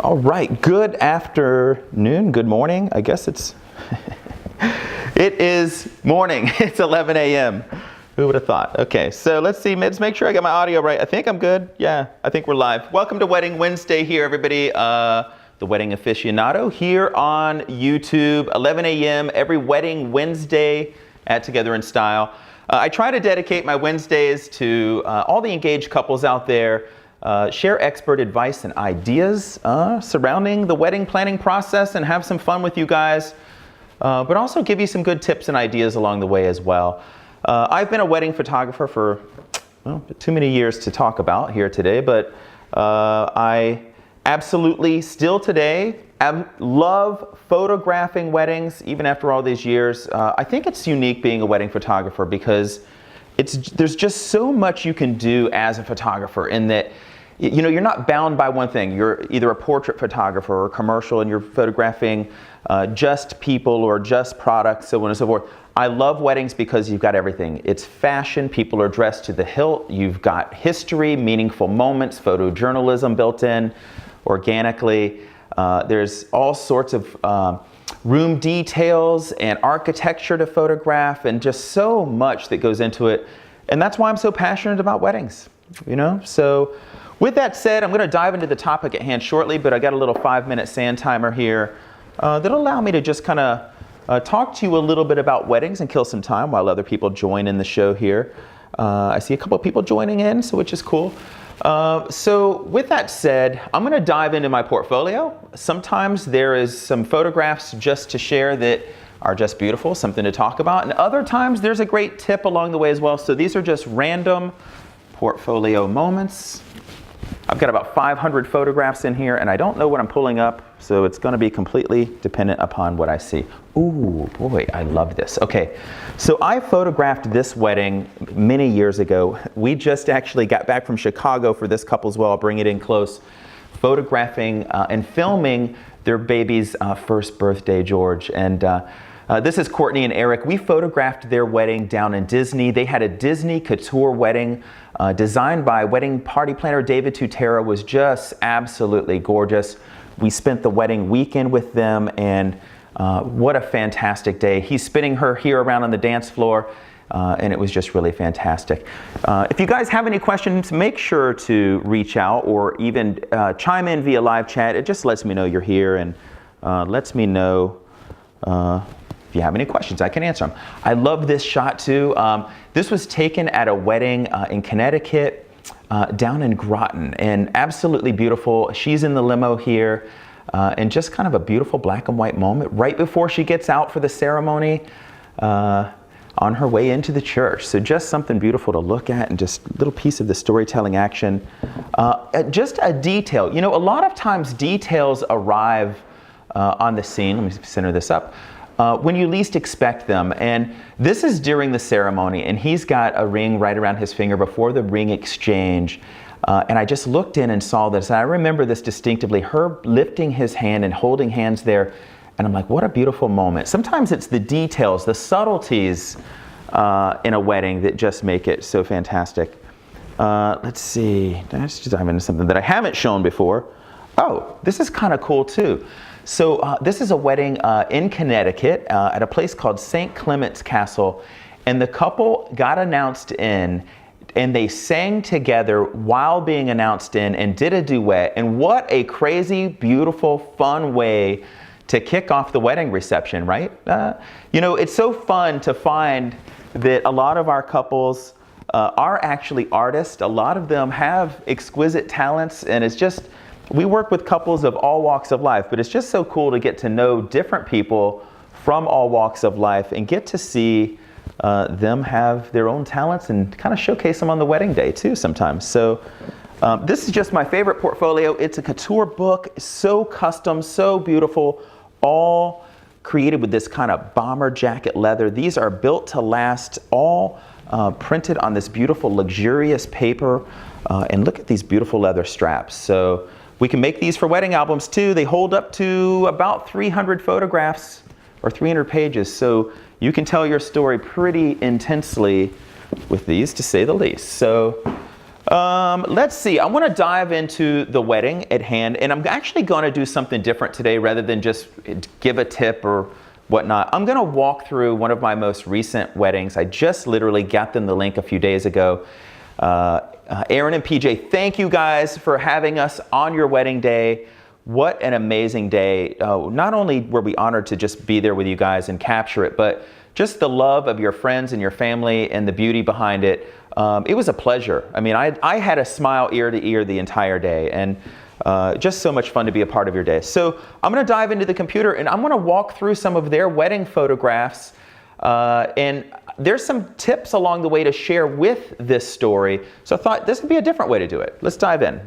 All right, good afternoon, good morning. I guess it is morning. It's 11 a.m. Who would have thought? Okay, so let's see. Let's make sure I get my audio right. I think I'm good. Yeah, I think we're live. Welcome to Wedding Wednesday here, everybody. The Wedding Aficionado here on YouTube, 11 a.m. every Wedding Wednesday at Together in Style. I try to dedicate my Wednesdays to all the engaged couples out there. Share expert advice and ideas surrounding the wedding planning process and have some fun with you guys, but also give you some good tips and ideas along the way as well. I've been a wedding photographer for, well, too many years to talk about here today, but I absolutely still today love photographing weddings even after all these years. I think it's unique being a wedding photographer because there's just so much you can do as a photographer in that, you know, you're not bound by one thing. You're either a portrait photographer or commercial and you're photographing just people or just products, so on and so forth. I love weddings because you've got everything. It's fashion, people are dressed to the hilt, you've got history, meaningful moments, photojournalism built in organically. There's all sorts of room details and architecture to photograph and just so much that goes into it. And that's why I'm so passionate about weddings, you know? So with that said, I'm going to dive into the topic at hand shortly, but I got a little 5-minute sand timer here that'll allow me to just kind of talk to you a little bit about weddings and kill some time while other people join in the show here. I see a couple of people joining in, so which is cool. So with that said, I'm going to dive into my portfolio. Sometimes there is some photographs just to share that are just beautiful, something to talk about. And other times there's a great tip along the way as well. So these are just random portfolio moments. I've got about 500 photographs in here and I don't know what I'm pulling up. So it's going to be completely dependent upon what I see. Ooh, boy, I love this. Okay, so I photographed this wedding many years ago. We just actually got back from Chicago for this couple as well. I'll bring it in close. Photographing and filming their baby's first birthday, George. And this is Courtney and Eric. We photographed their wedding down in Disney. They had a Disney couture wedding designed by wedding party planner David Tutera. Was just absolutely gorgeous. We spent the wedding weekend with them and what a fantastic day. He's spinning her here around on the dance floor and it was just really fantastic. If you guys have any questions, make sure to reach out or even chime in via live chat. It just lets me know you're here and lets me know if you have any questions, I can answer them. I love this shot too. This was taken at a wedding in Connecticut, down in Groton, and absolutely beautiful. She's in the limo here, and just kind of a beautiful black and white moment right before she gets out for the ceremony on her way into the church. So just something beautiful to look at and just a little piece of the storytelling action. Just a detail. You know, a lot of times details arrive on the scene. Let me center this up. When you least expect them. And this is during the ceremony and he's got a ring right around his finger before the ring exchange. And I just looked in and saw this. And I remember this distinctively, her lifting his hand and holding hands there. And I'm like, what a beautiful moment. Sometimes it's the details, the subtleties in a wedding that just make it so fantastic. Let's see, let's just dive into something that I haven't shown before. Oh, this is kind of cool too. So this is a wedding in Connecticut at a place called St. Clement's Castle. And the couple got announced in and they sang together while being announced in and did a duet. And what a crazy, beautiful, fun way to kick off the wedding reception, right? You know, it's so fun to find that a lot of our couples are actually artists. A lot of them have exquisite talents and it's just, we work with couples of all walks of life, but it's just so cool to get to know different people from all walks of life and get to see them have their own talents and kind of showcase them on the wedding day too sometimes. So this is just my favorite portfolio. It's a couture book, so custom, so beautiful, all created with this kind of bomber jacket leather. These are built to last, all printed on this beautiful luxurious paper. And look at these beautiful leather straps. So we can make these for wedding albums too. They hold up to about 300 photographs or 300 pages. So you can tell your story pretty intensely with these, to say the least. So Let's see. I want to dive into the wedding at hand, and I'm actually going to do something different today rather than just give a tip or whatnot. I'm going to walk through one of my most recent weddings. I just literally got them the link a few days ago. Aaron and PJ, thank you guys for having us on your wedding day. What an amazing day. Not only were we honored to just be there with you guys and capture it, but just the love of your friends and your family and the beauty behind it. It was a pleasure. I mean, I had a smile ear to ear the entire day, and just so much fun to be a part of your day. So I'm going to dive into the computer and I'm going to walk through some of their wedding photographs. And there's some tips along the way to share with this story. So I thought this would be a different way to do it. Let's dive in.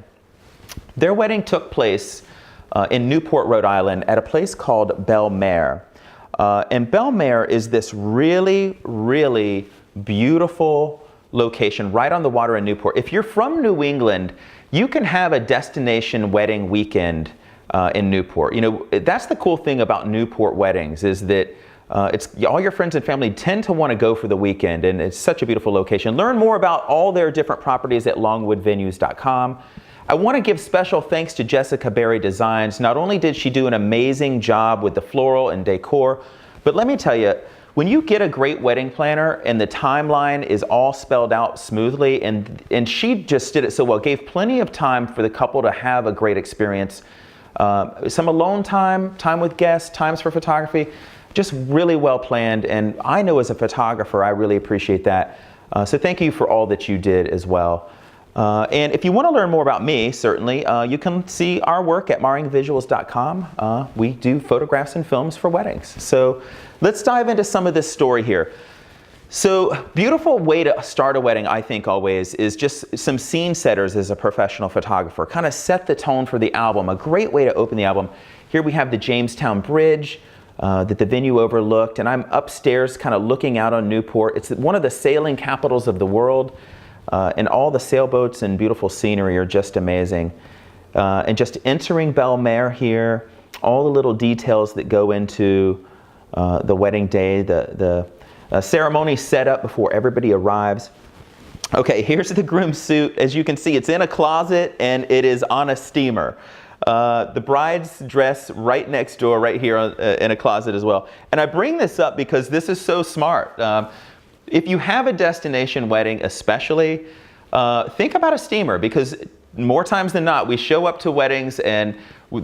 Their wedding took place in Newport, Rhode Island at a place called Bel Mer. And Bel Mer is this really, really beautiful location right on the water in Newport. If you're from New England, you can have a destination wedding weekend in Newport. You know, that's the cool thing about Newport weddings is that all your friends and family tend to want to go for the weekend, and it's such a beautiful location. Learn more about all their different properties at longwoodvenues.com. I want to give special thanks to Jessica Berry Designs. Not only did she do an amazing job with the floral and decor, but let me tell you, when you get a great wedding planner and the timeline is all spelled out smoothly, and she just did it so well, gave plenty of time for the couple to have a great experience. Some alone time, time with guests, times for photography, just really well planned. And I know as a photographer, I really appreciate that. So thank you for all that you did as well. And if you want to learn more about me, certainly, you can see our work at marringvisuals.com. We do photographs and films for weddings. So let's dive into some of this story here. So beautiful way to start a wedding, I think always, is just some scene setters as a professional photographer. Kind of set the tone for the album. A great way to open the album. Here we have the Jamestown Bridge that the venue overlooked. And I'm upstairs kind of looking out on Newport. It's one of the sailing capitals of the world. And all the sailboats and beautiful scenery are just amazing. And just entering Bel Mer here, all the little details that go into the wedding day, the ceremony set up before everybody arrives. Okay, here's the groom's suit. As you can see, it's in a closet and it is on a steamer. The bride's dress right next door, right here in a closet as well. And I bring this up because this is so smart. If you have a destination wedding especially, think about a steamer, because more times than not, we show up to weddings and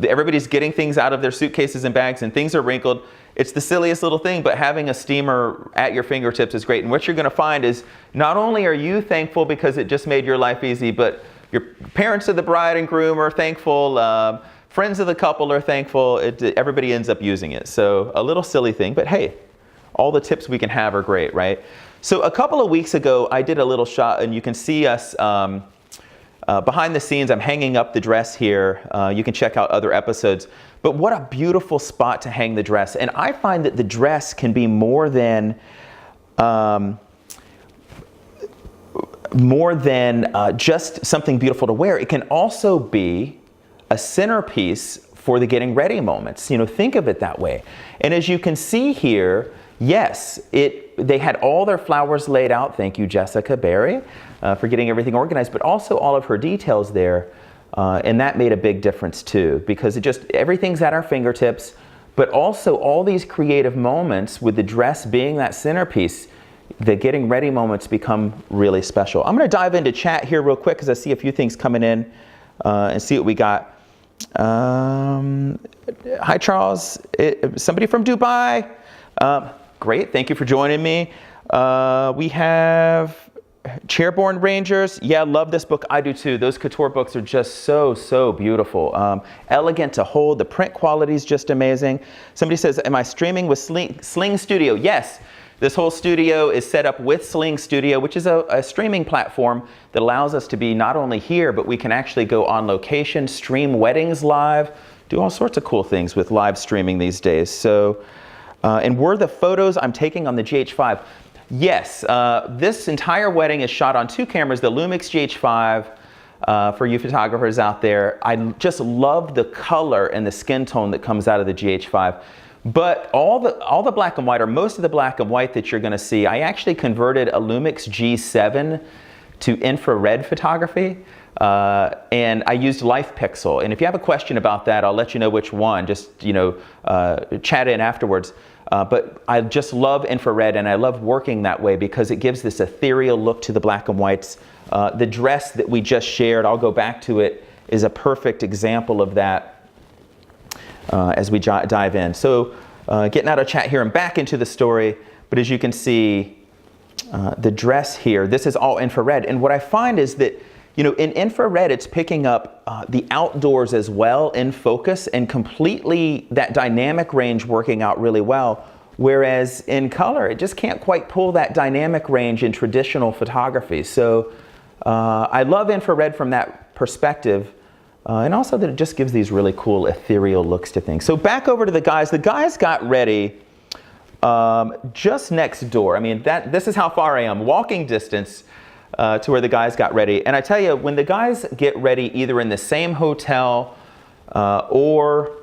everybody's getting things out of their suitcases and bags and things are wrinkled. It's the silliest little thing, but having a steamer at your fingertips is great. And what you're going to find is not only are you thankful because it just made your life easy, but your parents of the bride and groom are thankful, friends of the couple are thankful. Everybody ends up using it. So a little silly thing, but hey, all the tips we can have are great, right? So a couple of weeks ago, I did a little shot, and you can see us behind the scenes. I'm hanging up the dress here. You can check out other episodes. But what a beautiful spot to hang the dress. And I find that the dress can be more than just something beautiful to wear. It can also be a centerpiece for the getting ready moments. You know, think of it that way. And as you can see here, yes, they had all their flowers laid out. Thank you, Jessica Berry, for getting everything organized, but also all of her details there. And that made a big difference too, because everything's at our fingertips, but also all these creative moments with the dress being that centerpiece, the getting ready moments become really special. I'm going to dive into chat here real quick because I see a few things coming in and see what we got. Hi, Charles. Somebody from Dubai. Great, thank you for joining me. We have Chairborne Rangers. Yeah, love this book. I do too. Those couture books are just so beautiful. Elegant to hold. The print quality is just amazing. Somebody says, am I streaming with Sling Studio? Yes, this whole studio is set up with Sling Studio, which is a streaming platform that allows us to be not only here, but we can actually go on location, stream weddings live, do all sorts of cool things with live streaming these days. So. And were the photos I'm taking on the GH5? Yes, this entire wedding is shot on two cameras, the Lumix GH5, for you photographers out there. I just love the color and the skin tone that comes out of the GH5. But all the black and white, or most of the black and white that you're going to see, I actually converted a Lumix G7 to infrared photography. And I used Life Pixel. And if you have a question about that, I'll let you know which one. Just, chat in afterwards. But I just love infrared, and I love working that way because it gives this ethereal look to the black and whites. The dress that we just shared, I'll go back to it, is a perfect example of that as we dive in. So getting out of chat here and back into the story. But as you can see, the dress here, this is all infrared. And what I find is that in infrared, it's picking up the outdoors as well in focus and completely that dynamic range working out really well. Whereas in color, it just can't quite pull that dynamic range in traditional photography. So I love infrared from that perspective. And also that it just gives these really cool ethereal looks to things. So back over to the guys. The guys got ready just next door. I mean, this is how far I am, walking distance to where the guys got ready. And I tell you, when the guys get ready either in the same hotel or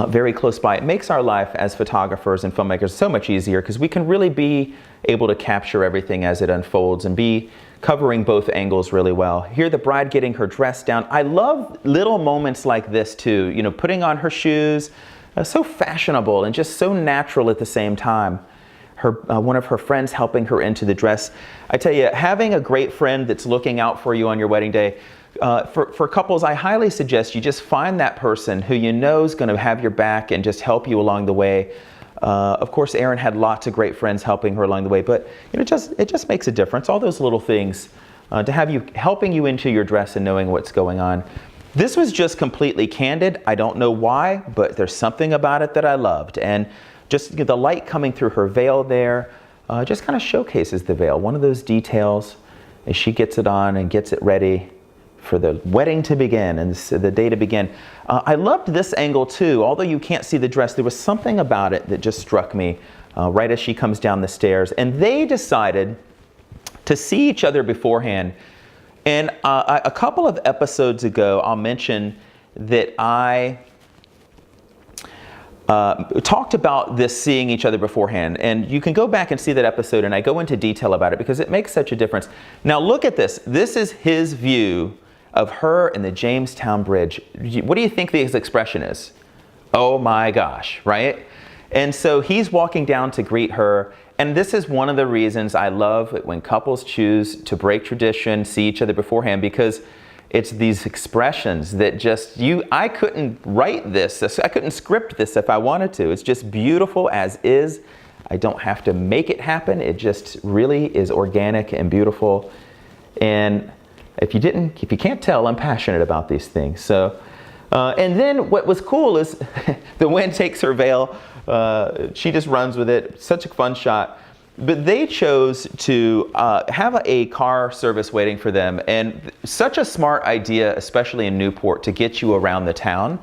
very close by, it makes our life as photographers and filmmakers so much easier because we can really be able to capture everything as it unfolds and be covering both angles really well. Here the bride getting her dress down. I love little moments like this too, putting on her shoes, so fashionable and just so natural at the same time. One of her friends helping her into the dress. I tell you, having a great friend that's looking out for you on your wedding day, for couples, I highly suggest you just find that person who you know is going to have your back and just help you along the way. Of course, Erin had lots of great friends helping her along the way, but it just makes a difference. All those little things to have you helping you into your dress and knowing what's going on. This was just completely candid. I don't know why, but there's something about it that I loved. And just the light coming through her veil there just kind of showcases the veil. One of those details as she gets it on and gets it ready for the wedding to begin and the day to begin. I loved this angle too. Although you can't see the dress, there was something about it that just struck me right as she comes down the stairs. And they decided to see each other beforehand. And a couple of episodes ago, I'll mention that I talked about this seeing each other beforehand, and you can go back and see that episode, and I go into detail about it because it makes such a difference. Now look at this. This is his view of her and the Jamestown Bridge. What do you think his expression is? Oh my gosh, right? And so he's walking down to greet her, and this is one of the reasons I love it when couples choose to break tradition, see each other beforehand, because it's these expressions that just, I couldn't write this, I couldn't script this if I wanted to. It's just beautiful as is. I don't have to make it happen. It just really is organic and beautiful. And if you can't tell, I'm passionate about these things. So, and then what was cool is the wind takes her veil. She just runs with it. Such a fun shot. But they chose to have a car service waiting for them, and such a smart idea, especially in Newport, to get you around the town.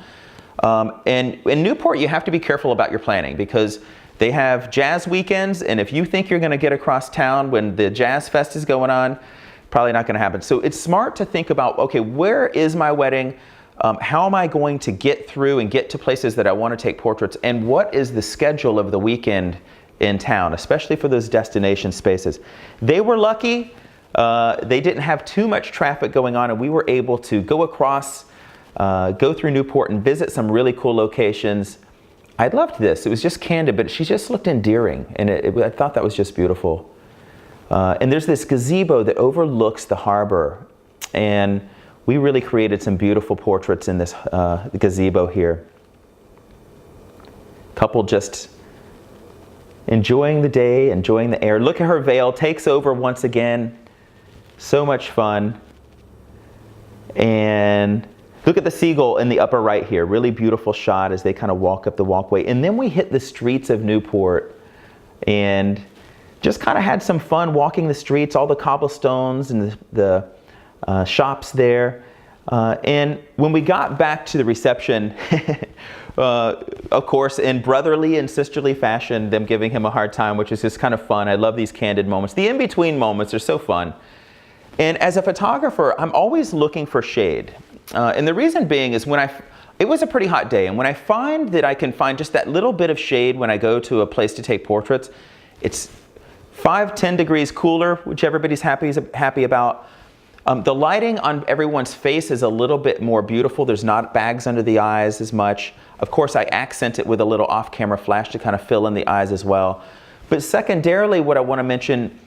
And in Newport, you have to be careful about your planning because they have jazz weekends, and if you think you're going to get across town when the Jazz Fest is going on, probably not going to happen. So it's smart to think about, okay, where is my wedding? How am I going to get through and get to places that I want to take portraits? And what is the schedule of the weekend in town, especially for those destination spaces? They were lucky. They didn't have too much traffic going on, and we were able to go across, go through Newport and visit some really cool locations. I loved this. It was just candid, but she just looked endearing, and I thought that was just beautiful. And there's this gazebo that overlooks the harbor, and we really created some beautiful portraits in this gazebo here. Couple just enjoying the day, enjoying the air. Look at her veil, takes over once again. So much fun. And look at the seagull in the upper right here. Really beautiful shot as they kind of walk up the walkway. And then we hit the streets of Newport and just kind of had some fun walking the streets, all the cobblestones and the shops there. And when we got back to the reception, of course, in brotherly and sisterly fashion, them giving him a hard time, which is just kind of fun. I love these candid moments. The in-between moments are so fun. And as a photographer, I'm always looking for shade. And the reason being is it was a pretty hot day, and when I find that I can find just that little bit of shade when I go to a place to take portraits, it's 10 degrees cooler, which everybody's happy about. The lighting on everyone's face is a little bit more beautiful. There's not bags under the eyes as much. Of course, I accent it with a little off-camera flash to kind of fill in the eyes as well. But secondarily, what I want to mention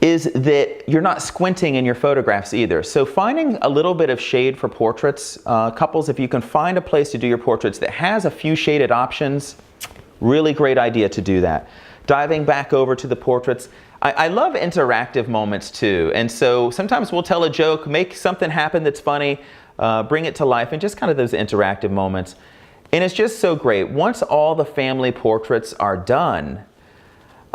is that you're not squinting in your photographs either. So finding a little bit of shade for portraits, couples, if you can find a place to do your portraits that has a few shaded options, really great idea to do that. Diving back over to the portraits, I love interactive moments too. And so sometimes we'll tell a joke, make something happen that's funny, bring it to life, and just kind of those interactive moments. And it's just so great. Once all the family portraits are done,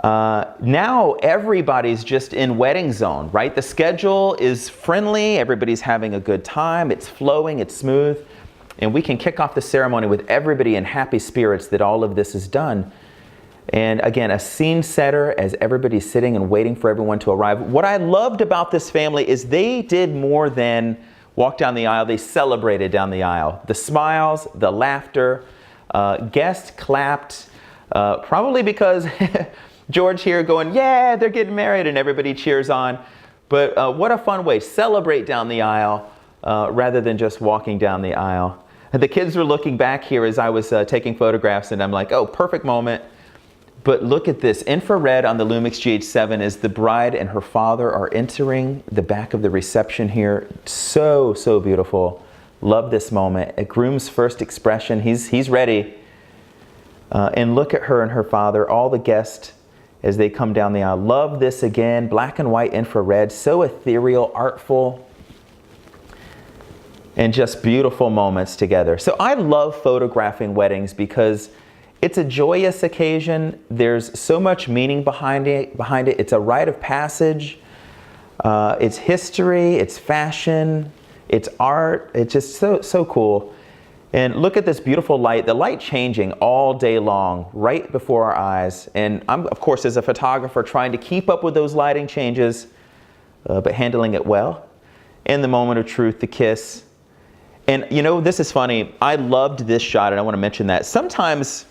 now everybody's just in wedding zone, right? The schedule is friendly, everybody's having a good time, it's flowing, it's smooth, and we can kick off the ceremony with everybody in happy spirits that all of this is done. And again, a scene setter as everybody's sitting and waiting for everyone to arrive. What I loved about this family is they did more than walk down the aisle, they celebrated down the aisle. The smiles, the laughter, guests clapped, probably because George here going, yeah, they're getting married, and everybody cheers on. But what a fun way, celebrate down the aisle rather than just walking down the aisle. And the kids were looking back here as I was taking photographs, and I'm like, oh, perfect moment. But look at this, infrared on the Lumix GH7 as the bride and her father are entering the back of the reception here. So, so beautiful. Love this moment. A groom's first expression, he's ready. And look at her and her father, all the guests as they come down the aisle. Love this again, black and white infrared, so ethereal, artful, and just beautiful moments together. So I love photographing weddings because it's a joyous occasion. There's so much meaning behind it. It's a rite of passage. It's history, it's fashion, it's art. It's just so cool. And look at this beautiful light, the light changing all day long, right before our eyes. And I'm, of course, as a photographer, trying to keep up with those lighting changes, but handling it well. And the moment of truth, the kiss. And you know, this is funny. I loved this shot, and I want to mention that. Sometimes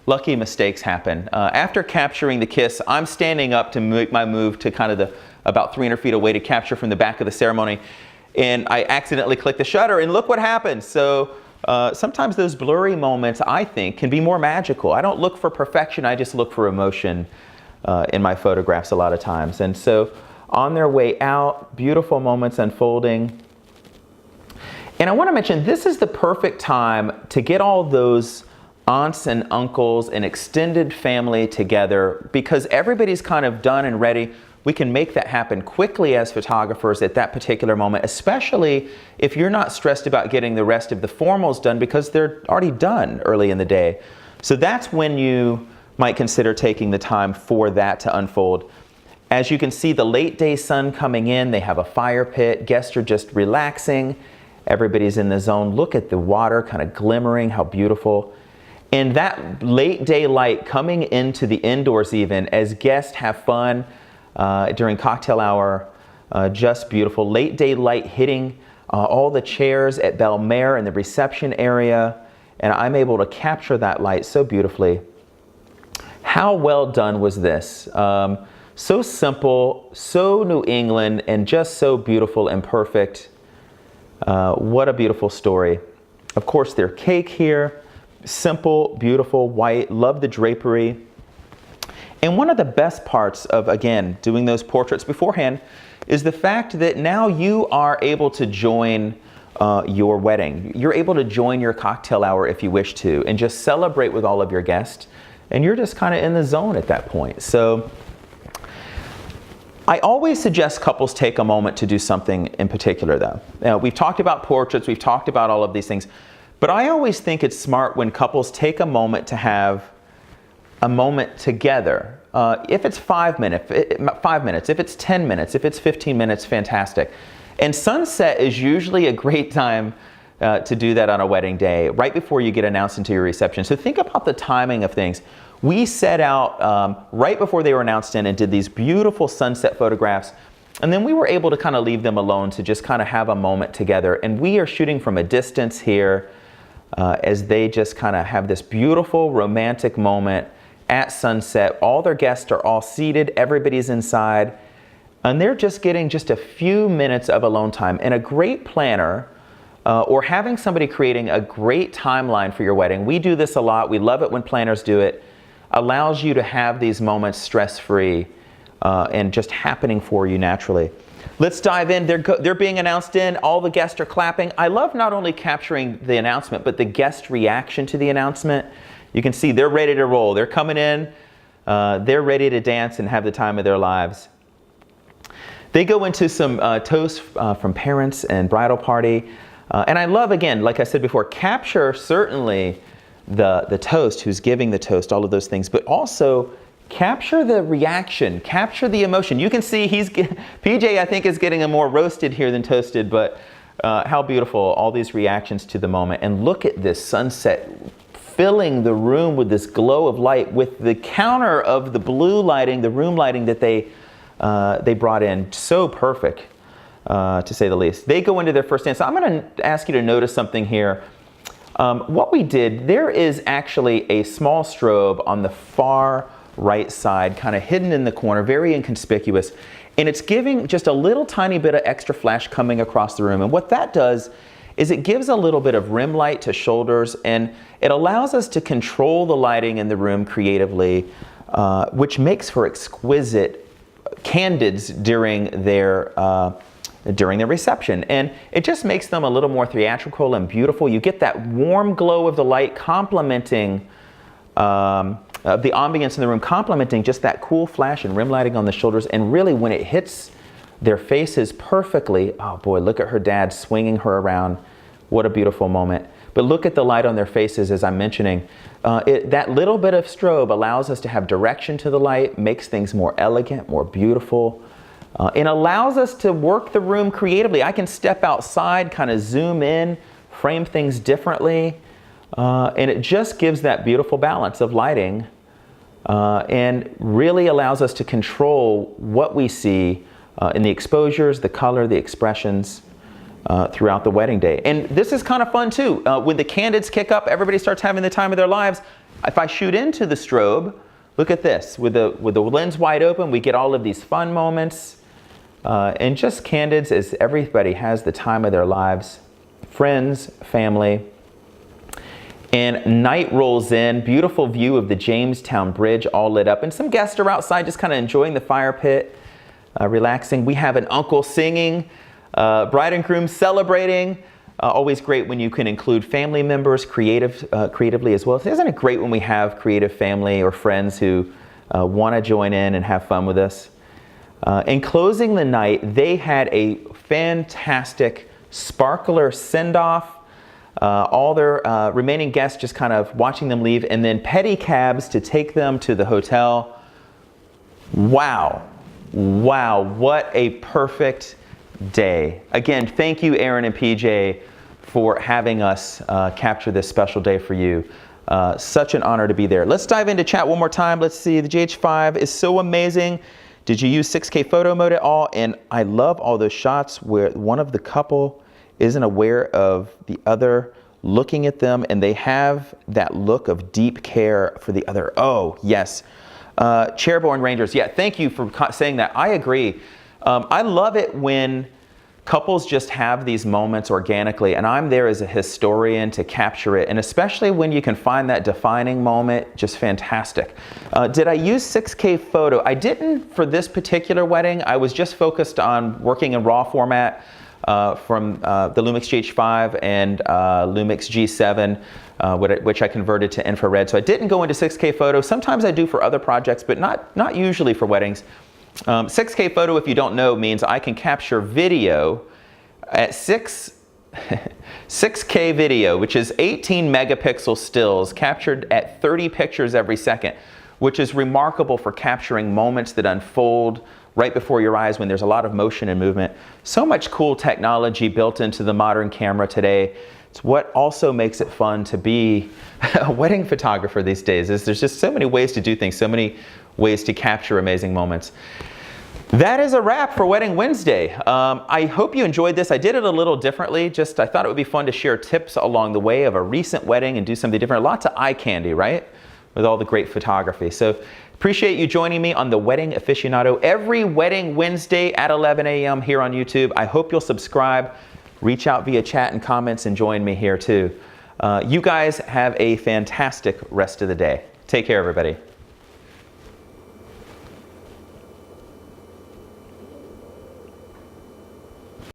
lucky mistakes happen. After capturing the kiss, I'm standing up to make my move to kind of the about 300 feet away to capture from the back of the ceremony. And I accidentally click the shutter, and look what happened. So sometimes those blurry moments, I think, can be more magical. I don't look for perfection, I just look for emotion in my photographs a lot of times. And so on their way out, beautiful moments unfolding. And I want to mention, this is the perfect time to get all those aunts and uncles and extended family together, because everybody's kind of done and ready. We can make that happen quickly as photographers at that particular moment, especially if you're not stressed about getting the rest of the formals done because they're already done early in the day. So that's when you might consider taking the time for that to unfold. As you can see, the late day sun coming in, they have a fire pit, guests are just relaxing, everybody's in the zone. Look at the water kind of glimmering, how beautiful. And that late day light coming into the indoors even as guests have fun during cocktail hour, just beautiful. Late day light hitting all the chairs at Belmare in the reception area, and I'm able to capture that light so beautifully. How well done was this? So simple, so New England, and just so beautiful and perfect. What a beautiful story. Of course, their cake here. Simple, beautiful, white, love the drapery. And one of the best parts of, again, doing those portraits beforehand is the fact that now you are able to join your wedding. You're able to join your cocktail hour if you wish to, and just celebrate with all of your guests. And you're just kind of in the zone at that point. So I always suggest couples take a moment to do something in particular though. Now, we've talked about portraits, we've talked about all of these things. But I always think it's smart when couples take a moment to have a moment together. If it's 5 minutes, if it's 10 minutes, if it's 15 minutes, fantastic. And sunset is usually a great time to do that on a wedding day, right before you get announced into your reception. So think about the timing of things. We set out right before they were announced in and did these beautiful sunset photographs. And then we were able to kind of leave them alone to just kind of have a moment together. And we are shooting from a distance here as they just kind of have this beautiful romantic moment at sunset. All their guests are all seated, everybody's inside, and they're just getting just a few minutes of alone time. And a great planner or having somebody creating a great timeline for your wedding, we do this a lot, we love it when planners do it, allows you to have these moments stress-free and just happening for you naturally. Let's dive in. They're being announced in. All the guests are clapping. I love not only capturing the announcement, but the guest reaction to the announcement. You can see they're ready to roll. They're coming in. They're ready to dance and have the time of their lives. They go into some toasts from parents and bridal party. And I love, again, like I said before, capture certainly the toast, who's giving the toast, all of those things, but also capture the reaction, capture the emotion. You can see PJ, I think, is getting a more roasted here than toasted, but how beautiful, all these reactions to the moment. And look at this sunset filling the room with this glow of light, with the counter of the blue lighting, the room lighting that they brought in. So perfect, to say the least. They go into their first dance. So I'm going to ask you to notice something here. What we did, there is actually a small strobe on the far right side, kind of hidden in the corner, very inconspicuous, and it's giving just a little tiny bit of extra flash coming across the room. And what that does is it gives a little bit of rim light to shoulders, and it allows us to control the lighting in the room creatively, which makes for exquisite candids during their reception. And it just makes them a little more theatrical and beautiful. You get that warm glow of the light complementing the ambience in the room, complementing just that cool flash and rim lighting on the shoulders. And really, when it hits their faces perfectly, oh boy, look at her dad swinging her around. What a beautiful moment. But look at the light on their faces, as I'm mentioning. That little bit of strobe allows us to have direction to the light, makes things more elegant, more beautiful, and allows us to work the room creatively. I can step outside, kind of zoom in, frame things differently, and it just gives that beautiful balance of lighting and really allows us to control what we see in the exposures, the color, the expressions throughout the wedding day. And this is kind of fun too. When the candids kick up, everybody starts having the time of their lives. If I shoot into the strobe, look at this. With the lens wide open, we get all of these fun moments. And just candids as everybody has the time of their lives. Friends, family. And night rolls in, beautiful view of the Jamestown Bridge all lit up. And some guests are outside just kind of enjoying the fire pit, relaxing. We have an uncle singing, bride and groom celebrating. Always great when you can include family members creatively as well. Isn't it great when we have creative family or friends who want to join in and have fun with us? In closing the night, they had a fantastic sparkler send-off. All their remaining guests just kind of watching them leave, and then pedicabs to take them to the hotel. Wow. Wow, what a perfect day. Again, thank you, Aaron and PJ, for having us capture this special day for you. Such an honor to be there. Let's dive into chat one more time. Let's see, the GH5 is so amazing. Did you use 6K photo mode at all? And I love all those shots where one of the couple isn't aware of the other looking at them, and they have that look of deep care for the other. Oh, yes. Chairborne Rangers, yeah, thank you for saying that. I agree. I love it when couples just have these moments organically, and I'm there as a historian to capture it, and especially when you can find that defining moment, just fantastic. Did I use 6K photo? I didn't for this particular wedding. I was just focused on working in RAW format from the Lumix GH5 and Lumix G7, which I converted to infrared. So I didn't go into 6K photo. Sometimes I do for other projects, but not usually for weddings. 6K photo, if you don't know, means I can capture video at 6K video, which is 18 megapixel stills captured at 30 pictures every second, which is remarkable for capturing moments that unfold right before your eyes when there's a lot of motion and movement. So much cool technology built into the modern camera today. It's what also makes it fun to be a wedding photographer these days. There's just so many ways to do things, so many ways to capture amazing moments. That is a wrap for Wedding Wednesday. I hope you enjoyed this. I did it a little differently. I thought it would be fun to share tips along the way of a recent wedding and do something different. Lots of eye candy, right? with all the great photography. So appreciate you joining me on the Wedding Aficionado every Wedding Wednesday at 11 a.m. here on YouTube. I hope you'll subscribe, reach out via chat and comments, and join me here too. You guys have a fantastic rest of the day. Take care, everybody.